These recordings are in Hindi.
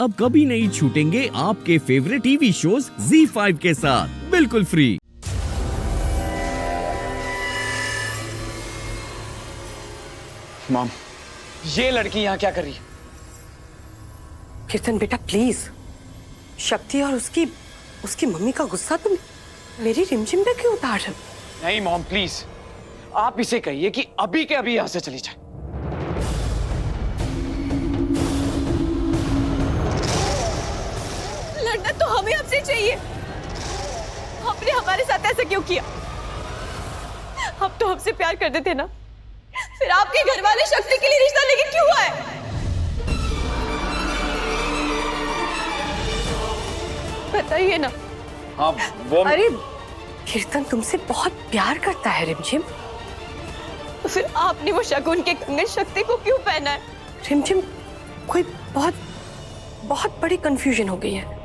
अब कभी नहीं छूटेंगे आपके फेवरेट टीवी शोज ZEE5 के साथ बिल्कुल फ्री। मॉम, ये लड़की यहाँ क्या कर रही है? कीर्तन बेटा प्लीज, शक्ति और उसकी मम्मी का गुस्सा तुम मेरी रिमझिम पे क्यों उतार रहे हो? नहीं मॉम प्लीज, आप इसे कहिए कि अभी के अभी यहाँ से चली जाए। लड़ना तो हमें आपसे चाहिए। आपने हमारे साथ ऐसा क्यों किया? आप तो हमसे प्यार करते थे ना, फिर आपके घर वाले शक्ति के लिए रिश्ता लेके क्यों आए? बताइए ना। हाँ वो अरे कीर्तन तुमसे बहुत प्यार करता है रिमझिम। तो फिर आपने वो शगुन के कंगन शक्ति को क्यों पहना है? रिमझिम कोई बहुत बहुत बड़ी कंफ्यूजन हो गई है।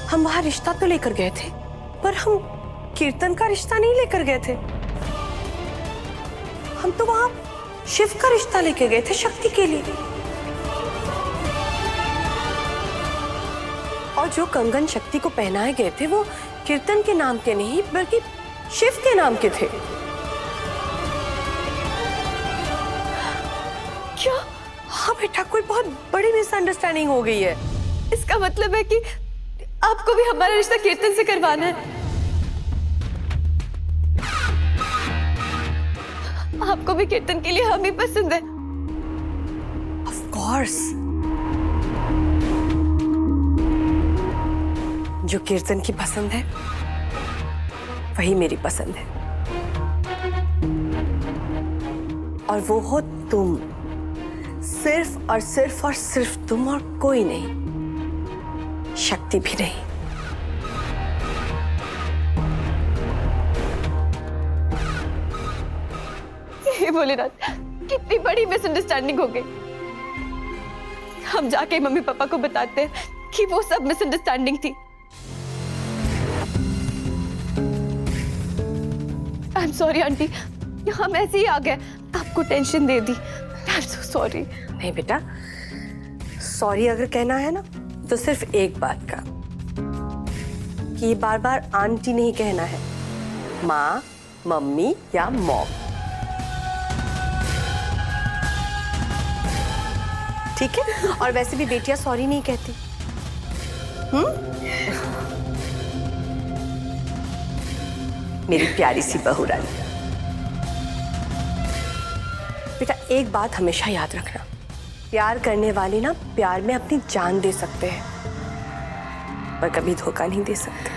हम वहां रिश्ता तो लेकर गए थे, पर हम कीर्तन का रिश्ता नहीं लेकर गए थे। हम तो वहां शिव का रिश्ता लेके गए थे शक्ति के लिए। और जो कंगन शक्ति को पहनाए गए थे वो कीर्तन के नाम के नहीं बल्कि शिव के नाम के थे। क्या? हाँ बेटा, कोई बहुत बड़ी मिसअंडरस्टैंडिंग हो गई है। इसका मतलब है कि आपको भी हमारा रिश्ता कीर्तन से करवाना है। आपको भी कीर्तन के लिए हम ही पसंद है। Of course. जो कीर्तन की पसंद है वही मेरी पसंद है, और वो हो तुम। सिर्फ और सिर्फ तुम, और कोई नहीं, शक्ति भी नहीं। हे भोलेनाथ, कितनी बड़ी मिसअंडरस्टैंडिंग हो गई। हम जाके मम्मी पापा को बताते हैं कि वो सब मिसअंडरस्टैंडिंग थी। आई एम सॉरी आंटी, हम ऐसे ही आ गए, आपको tension they the. I am so sorry. नहीं बेटा, सॉरी अगर कहना है ना तो सिर्फ एक बात का, कि ये बार बार आंटी नहीं कहना है, माँ, मम्मी या मॉम। ठीक है? और वैसे भी बेटियां सॉरी नहीं कहती। मेरी प्यारी सी बहू रानी, बेटा एक बात हमेशा याद रखना, प्यार करने वाले ना प्यार में अपनी जान दे सकते हैं, पर कभी धोखा नहीं दे सकते।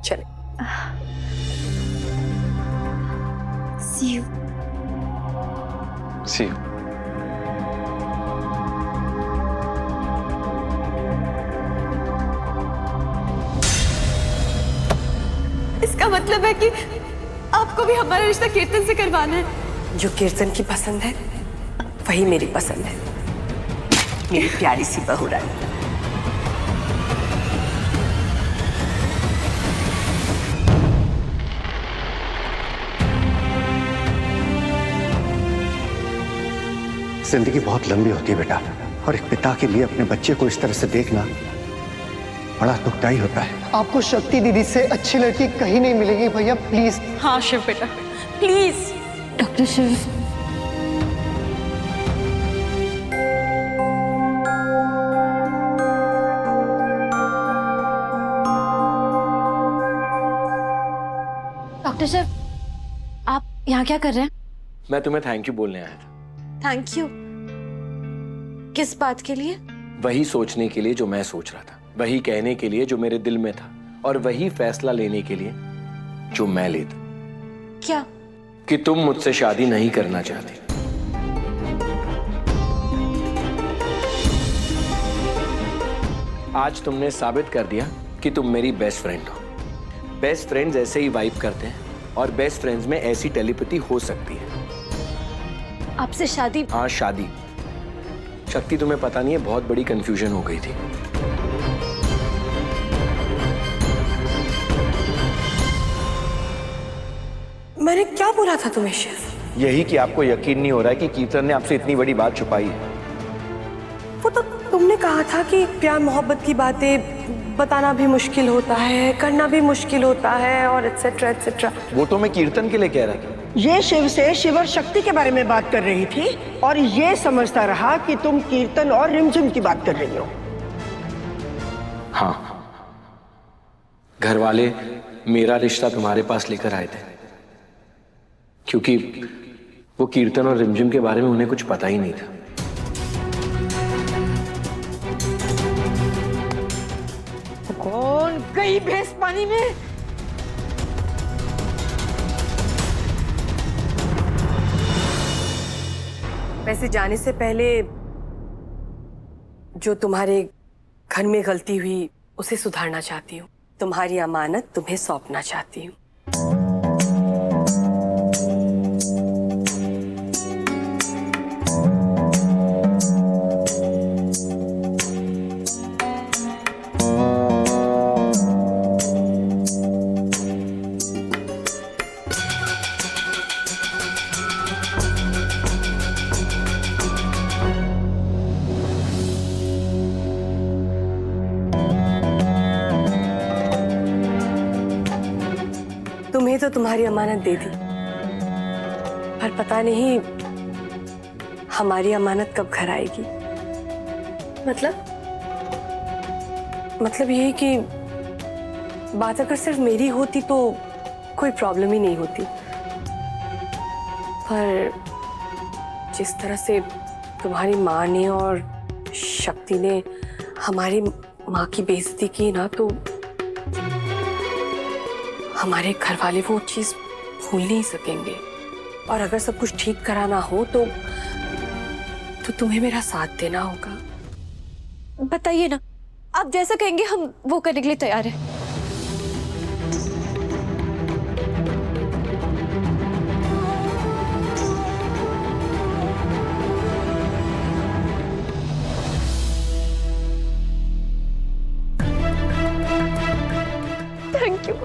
चले। See you. See you. इसका मतलब है कि आपको भी हमारा रिश्ता कीर्तन से करवाना है। जो कीर्तन की पसंद है वही मेरी पसंद है, मेरी प्यारी सी बहू रानी। जिंदगी बहुत लंबी होती है बेटा, और एक पिता के लिए अपने बच्चे को इस तरह से देखना बड़ा दुखदाई होता है। आपको शक्ति दीदी से अच्छी लड़की कहीं नहीं मिलेगी भैया, प्लीज। हाँ शिव बेटा, please. Doctor Shiv, doctor Shiv, आप यहाँ क्या कर रहे हैं? मैं तुम्हें थैंक यू बोलने आया था। थैंक यू किस बात के लिए? वही सोचने के लिए जो मैं सोच रहा था, वही कहने के लिए जो मेरे दिल में था, और वही फैसला लेने के लिए जो मैं लेता। क्या? कि तुम मुझसे शादी नहीं करना चाहती। आज तुमने साबित कर दिया कि तुम मेरी बेस्ट फ्रेंड हो। बेस्ट फ्रेंड्स ऐसे ही वाइब करते हैं और बेस्ट फ्रेंड्स में ऐसी टेलीपैथी हो सकती है। आपसे शादी? हाँ, शादी। शक्ति, तुम्हें पता नहीं है, बहुत बड़ी कंफ्यूजन हो गई थी। मैंने क्या बोला था तुम्हें शेफ? यही कि आपको यकीन नहीं हो रहा है कि कीर्तन ने आपसे इतनी बड़ी बात छुपाई है। वो तो तुमने कहा था कि प्यार मोहब्बत की बातें बताना भी मुश्किल होता है, करना भी मुश्किल होता है और एटसेट्रा एटसेट्रा। वो तो मैं कीर्तन के लिए कह रहा था। ये शिव से शिवर शक्ति के बारे में बात कर रही थी और ये समझता रहा कि तुम कीर्तन और रिमझिम की बात कर रही हो। हाँ, घर वाले मेरा रिश्ता तुम्हारे पास लेकर आए थे क्योंकि वो कीर्तन और रिमझिम के बारे में उन्हें कुछ पता ही नहीं था। कौन गई भैंस पानी में? वैसे जाने से पहले जो तुम्हारे घर में गलती हुई उसे सुधारना चाहती हूँ। तुम्हारी अमानत तुम्हें सौंपना चाहती हूँ। तुम्हें तो तुम्हारी अमानत दे दी, पर पता नहीं हमारी अमानत कब घर आएगी। मतलब यही कि बात अगर सिर्फ मेरी होती तो कोई प्रॉब्लम ही नहीं होती, पर जिस तरह से तुम्हारी माँ ने और शक्ति ने हमारी माँ की बेइज्जती की ना, तो हमारे घर वाले वो चीज भूल नहीं सकेंगे। और अगर सब कुछ ठीक कराना हो तो तुम्हें मेरा साथ देना होगा। बताइए ना, आप जैसा कहेंगे हम वो करने के लिए तैयार हैं। Thank you.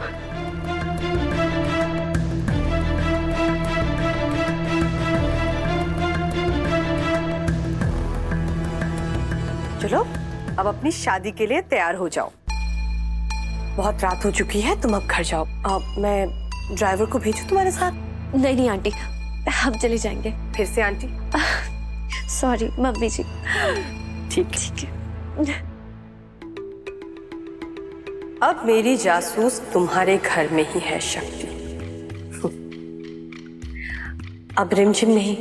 चलो अब अपनी शादी के लिए तैयार हो जाओ। बहुत रात हो चुकी है, तुम अब घर जाओ। मैं ड्राइवर को भेजूं तुम्हारे साथ? नहीं आंटी, हम चले जाएंगे। फिर से आंटी? सॉरी मम्मी जी। ठीक है। अब मेरी जासूस तुम्हारे घर में ही है शक्ति। अब रिमझिम नहीं,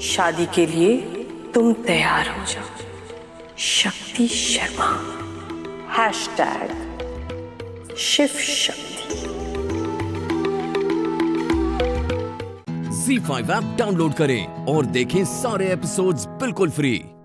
शादी के लिए तुम तैयार हो जाओ। शक्ति Sharma #Shiv Shakti. ZEE5 app download करें और देखें सारे एपिसोड्स बिल्कुल फ्री।